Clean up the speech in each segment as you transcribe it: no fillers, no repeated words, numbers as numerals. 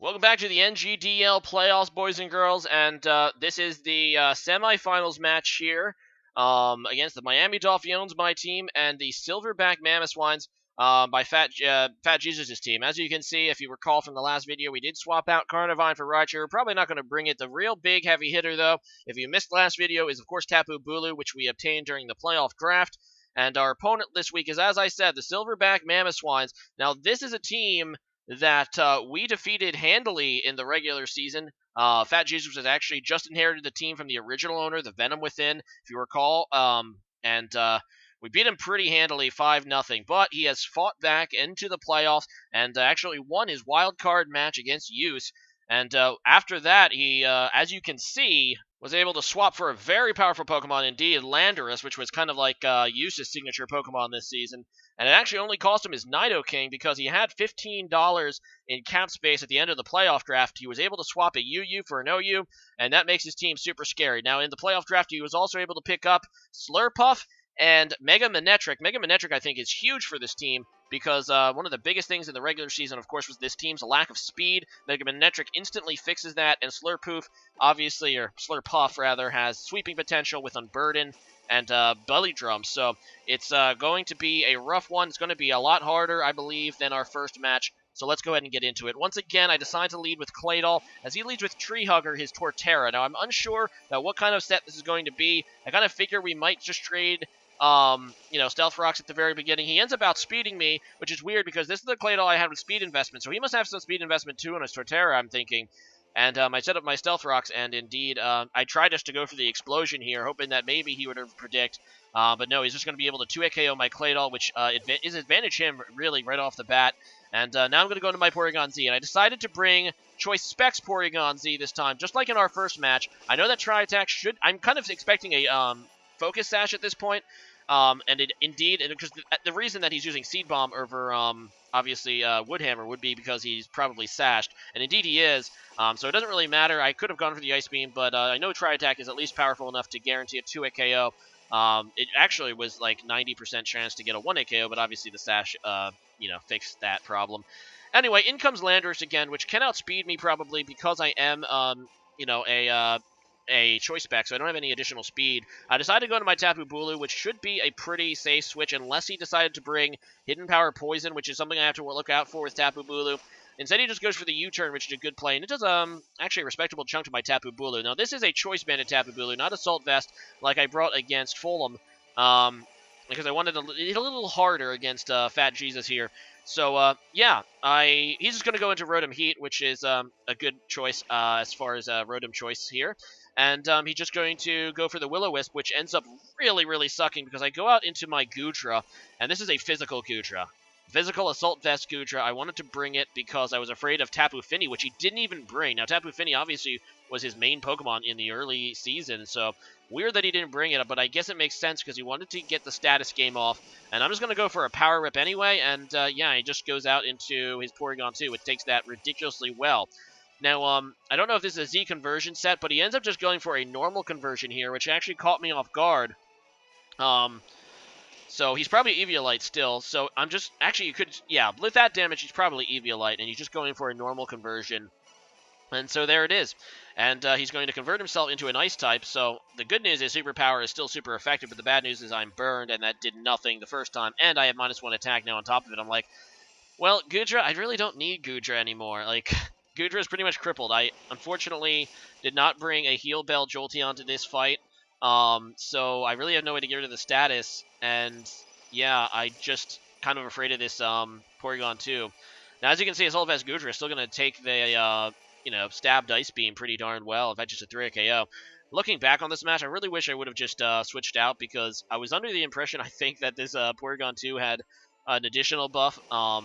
Welcome back to the NGDL playoffs, boys and girls, and this is the semifinals match here against the Miami Dolphiones, my team, and the Silverback Mamoswines by Fat Jesus' team. As you can see, if you recall from the last video, we did swap out Carnivine for Raichu. We're probably not going to bring it. The real big heavy hitter, though, if you missed last video, is of course Tapu Bulu, which we obtained during the playoff draft. And our opponent this week is, as I said, the Silverback Mamoswines. Now, this is a team that we defeated handily in the regular season. Fat Jesus has actually just inherited the team from the original owner, the Venom Within, if you recall. And we beat him pretty handily, 5-0. But he has fought back into the playoffs and actually won his wild card match against Use. And after that, he, as you can see, was able to swap for a very powerful Pokemon indeed, Landorus, which was kind of like Use's signature Pokemon this season. And it actually only cost him his Nidoking because he had $15 in cap space at the end of the playoff draft. He was able to swap a UU for an OU, and that makes his team super scary. Now, in the playoff draft, he was also able to pick up Slurpuff and Mega Manectric. Mega Manectric, I think, is huge for this team because one of the biggest things in the regular season, of course, was this team's lack of speed. Mega Manectric instantly fixes that, and Slurpuff, obviously, or Slurpuff, rather, has sweeping potential with Unburden and Belly Drum. So it's going to be a rough one. It's going to be a lot harder, I believe, than our first match. So let's go ahead and get into it. Once again, I decide to lead with Claydol, as he leads with Tree Hugger, his Torterra. Now, I'm unsure about what kind of set this is going to be. I kind of figure we might just trade Stealth Rocks at the very beginning. He ends up outspeeding me, which is weird because this is the Claydol I had with speed investment. So he must have some speed investment too on his Torterra, I'm thinking. And I set up my Stealth Rocks, and indeed, I tried just to go for the Explosion here, hoping that maybe he would predict. But no, he's just going to be able to 2-hit KO my Claydol, which is advantage him, really, right off the bat. And now I'm going to go into my Porygon-Z, and I decided to bring Choice Specs Porygon-Z this time, just like in our first match. I know that Tri-Attack should... I'm kind of expecting a Focus Sash at this point. And indeed, because the reason that he's using Seed Bomb over, obviously, Woodhammer would be because he's probably sashed. And indeed he is. So it doesn't really matter. I could have gone for the Ice Beam, but I know Tri-Attack is at least powerful enough to guarantee a 2-hit KO. It actually was like 90% chance to get a 1-hit KO, but obviously the Sash, fixed that problem. Anyway, in comes Landorus again, which can outspeed me probably because I am, a Choice Spec, so I don't have any additional speed. I decided to go into my Tapu Bulu, which should be a pretty safe switch unless he decided to bring Hidden Power Poison, which is something I have to look out for with Tapu Bulu. Instead, he just goes for the U-turn, which is a good play, and it does actually a respectable chunk to my Tapu Bulu. Now, this is a Choice Banded Tapu Bulu, not Assault Vest like I brought against Fulham, because I wanted to hit a little harder against Fat Jesus here. So, he's just going to go into Rotom Heat, which is a good choice as far as Rotom choice here. And he's just going to go for the Will-O-Wisp, which ends up really, really sucking because I go out into my Goodra, and this is a physical Goodra. Physical Assault Vest Goodra. I wanted to bring it because I was afraid of Tapu Fini, which he didn't even bring. Now, Tapu Fini obviously was his main Pokemon in the early season, so weird that he didn't bring it, but I guess it makes sense because he wanted to get the status game off. And I'm just going to go for a Power Rip anyway, and he just goes out into his Porygon-Z, which takes that ridiculously well. Now, I don't know if this is a Z conversion set, but he ends up just going for a normal conversion here, which actually caught me off guard. So he's probably Eviolite still, so I'm just... Actually, you could... Yeah, with that damage, he's probably Eviolite, and he's just going for a normal conversion. And so there it is. And he's going to convert himself into an Ice type, so the good news is Superpower is still super effective, but the bad news is I'm burned, and that did nothing the first time, and I have -1 attack now on top of it. I'm like, well, Goodra, I really don't need Goodra anymore. Like... Goodra is pretty much crippled. I, unfortunately, did not bring a Heal Bell Jolteon to this fight, so I really have no way to get rid of the status, and, yeah, I just kind of afraid of this, Porygon 2. Now, as you can see, Assault Vest Goodra is still going to take the, stabbed Ice Beam pretty darn well, in fact, just a 3-hit KO. Looking back on this match, I really wish I would have just switched out, because I was under the impression, I think, that this Porygon 2 had an additional buff. I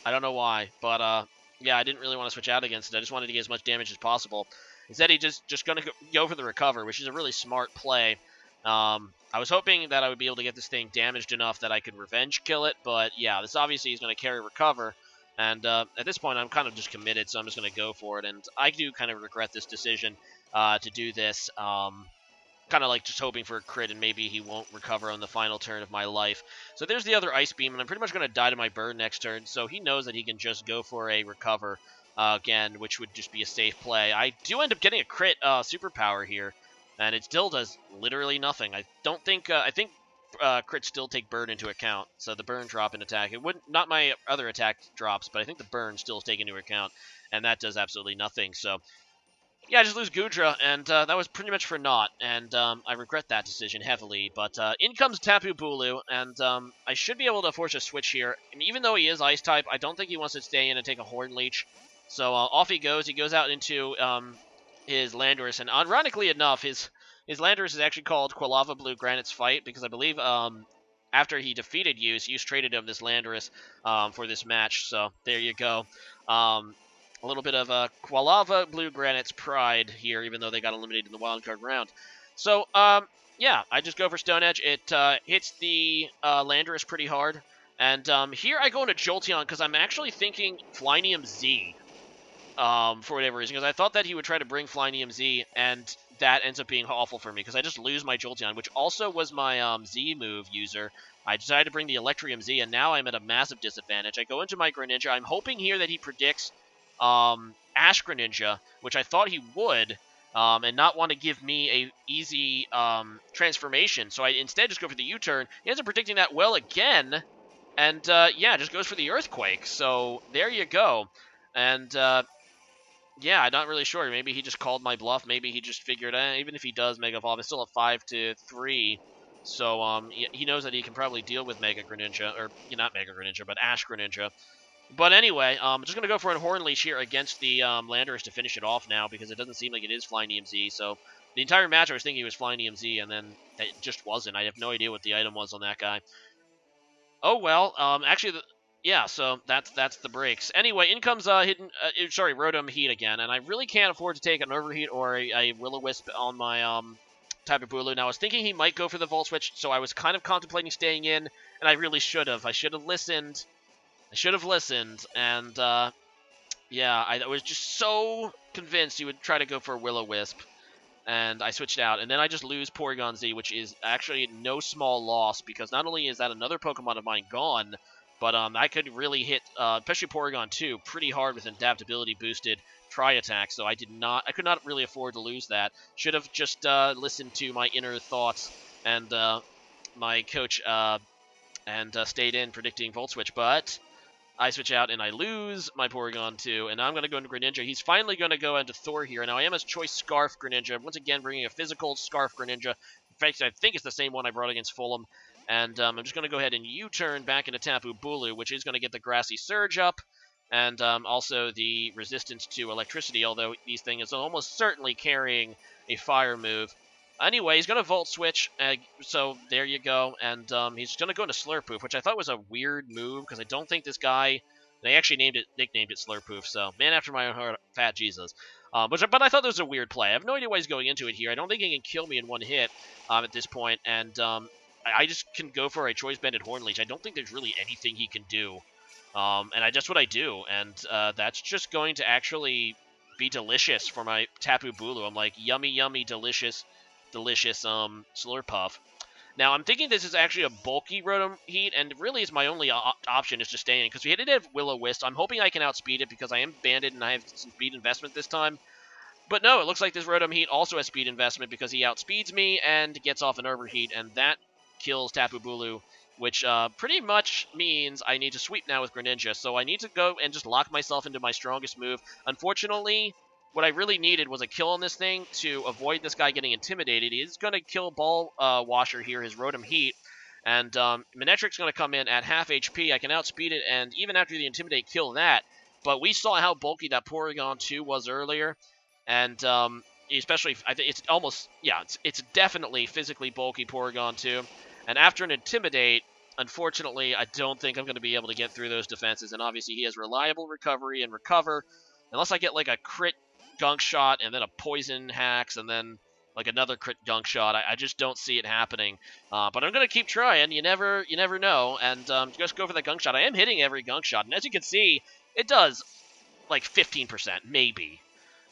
don't know why, but, yeah, I didn't really want to switch out against it. I just wanted to get as much damage as possible. Instead, he just going to go for the Recover, which is a really smart play. I was hoping that I would be able to get this thing damaged enough that I could revenge kill it, but yeah, this obviously is going to carry Recover. And at this point, I'm kind of just committed, so I'm just going to go for it. And I do kind of regret this decision to do this. Kind of like just hoping for a crit, and maybe he won't recover on the final turn of my life. So there's the other Ice Beam, and I'm pretty much going to die to my burn next turn, so he knows that he can just go for a Recover. again, which would just be a safe play. I do end up getting a crit superpower here, and it still does literally nothing. I don't think, I think crits still take burn into account, so the burn drop in attack. It wouldn't, not my other attack drops, but I think the burn still is taken into account, and that does absolutely nothing. So yeah, I just lose Goodra, and that was pretty much for naught, and I regret that decision heavily. But in comes Tapu Bulu, and I should be able to force a switch here. And even though he is Ice-type, I don't think he wants to stay in and take a Horn Leech. So off he goes. He goes out into his Landorus, and ironically enough, his Landorus is actually called Quilava Blue Granite's Fight, because I believe after he defeated Use traded him this Landorus for this match. So there you go. A little bit of Quilava Blue Granite's pride here, even though they got eliminated in the wildcard round. So, yeah, I just go for Stone Edge. It hits the Landorus pretty hard. And here I go into Jolteon because I'm actually thinking Flynium Z for whatever reason. Because I thought that he would try to bring Flynium Z, and that ends up being awful for me because I just lose my Jolteon, which also was my Z move user. I decided to bring the Electrium Z, and now I'm at a massive disadvantage. I go into my Greninja. I'm hoping here that he predicts Ash Greninja, which I thought he would, and not want to give me a easy transformation. So I instead just go for the U-turn. He ends up predicting that well again, and yeah, just goes for the Earthquake. So there you go. And yeah, I'm not really sure. Maybe he just called my bluff. Maybe he just figured, even if he does Mega Evolve, it's still a 5-3. So he knows that he can probably deal with Mega Greninja, or not Mega Greninja, but Ash Greninja. But anyway, I'm just going to go for a Horn Leash here against the Landorus to finish it off now, because it doesn't seem like it is Flynium Z. So the entire match I was thinking it was Flynium Z, and then it just wasn't. I have no idea what the item was on that guy. Oh well, actually, yeah, so that's the breaks. Anyway, in comes Rotom Heat again, and I really can't afford to take an Overheat or a Will-O-Wisp on my Tapu Bulu. Now, I was thinking he might go for the Volt Switch, so I was kind of contemplating staying in, and I really should have. I should have listened. And yeah, I was just so convinced he would try to go for a Will-O-Wisp, and I switched out, and then I just lose Porygon-Z, which is actually no small loss, because not only is that another Pokemon of mine gone, but I could really hit, especially Porygon 2, pretty hard with adaptability boosted Tri-Attack, so I could not really afford to lose that. Should have just listened to my inner thoughts and my coach, and stayed in predicting Volt Switch, but I switch out and I lose my Porygon 2, and now I'm going to go into Greninja. He's finally going to go into Thor here, and now I am a Choice Scarf Greninja, once again bringing a physical Scarf Greninja. In fact, I think it's the same one I brought against Fulham, and I'm just going to go ahead and U-turn back into Tapu Bulu, which is going to get the Grassy Surge up, and also the resistance to electricity, although these things are almost certainly carrying a fire move. Anyway, he's going to Volt Switch, so there you go, and he's going to go into Slurpoof, which I thought was a weird move, because I don't think this guy, they actually nicknamed it Slurpoof, so man after my own heart, fat Jesus. But I thought that was a weird play. I have no idea why he's going into it here. I don't think he can kill me in one hit at this point, and I just can go for a Choice Banded Horn Leech. I don't think there's really anything he can do, and that's what I do, and that's just going to actually be delicious for my Tapu Bulu. I'm like, yummy, yummy, delicious Slurpuff. Now, I'm thinking this is actually a bulky Rotom Heat, and really is my only option is to stay in, because we did have Will-O-Wisp. I'm hoping I can outspeed it, because I am banded and I have some speed investment this time. But no, it looks like this Rotom Heat also has speed investment, because he outspeeds me and gets off an Overheat, and that kills Tapu Bulu, which pretty much means I need to sweep now with Greninja. So I need to go and just lock myself into my strongest move. Unfortunately, what I really needed was a kill on this thing to avoid this guy getting intimidated. He is going to kill Ball Washer here, his Rotom Heat. And Manectric's going to come in at half HP. I can outspeed it, and even after the Intimidate, kill that. But we saw how bulky that Porygon 2 was earlier. And especially, I think it's almost, yeah, it's definitely physically bulky Porygon 2. And after an Intimidate, unfortunately, I don't think I'm going to be able to get through those defenses. And obviously, he has reliable recovery and recover. Unless I get like a crit Gunk Shot and then a Poison Hacks and then like another crit Gunk Shot, I just don't see it happening. But I'm going to keep trying. You never know. And just go for that Gunk Shot. I am hitting every Gunk Shot. And as you can see, it does like 15%, maybe.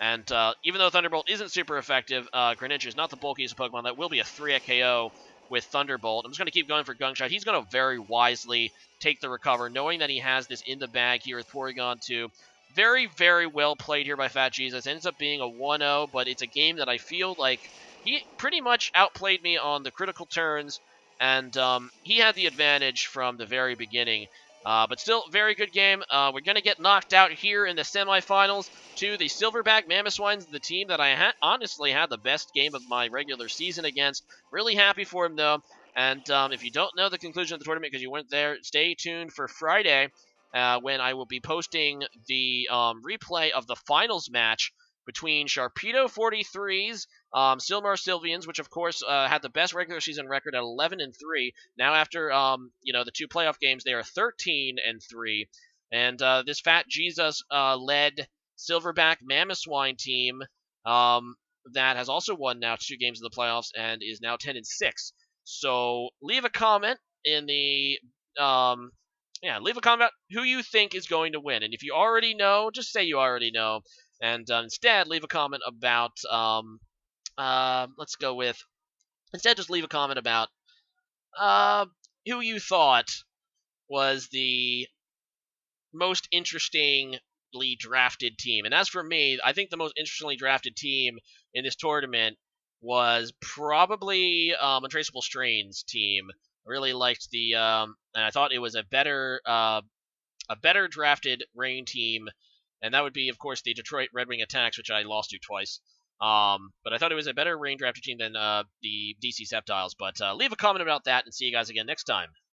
And even though Thunderbolt isn't super effective, Greninja is not the bulkiest Pokemon. That will be a 3-hit KO with Thunderbolt. I'm just going to keep going for Gunk Shot. He's going to very wisely take the recover, knowing that he has this in the bag here with Porygon 2. very, very well played here by Fat Jesus. Ends up being a 1-0, but it's a game that I feel like he pretty much outplayed me on the critical turns, and he had the advantage from the very beginning. But still, very good game. We're going to get knocked out here in the semifinals to the Silverback Mamoswines, the team that I honestly had the best game of my regular season against. Really happy for him, though. And if you don't know the conclusion of the tournament because you weren't there, stay tuned for Friday when I will be posting the replay of the finals match between Sharpedo 43's Silmar Sylvians, which of course had the best regular season record at 11-3. Now after the two playoff games, they are 13-3, and this Fat Jesus led Silverback Mamoswine team that has also won now 2 games in the playoffs and is now 10-6. So leave a comment in the leave a comment about who you think is going to win, and if you already know, just say you already know, and instead leave a comment about let's go with instead just leave a comment about uh, who you thought was the most interestingly drafted team. And as for me, I think the most interestingly drafted team in this tournament was probably Untraceable Strains team. I really liked and I thought it was a better drafted rain team, and that would be, of course, the Detroit Red Wing Attacks, which I lost to twice. But I thought it was a better rain drafted team than the DC Septiles. But leave a comment about that, and see you guys again next time.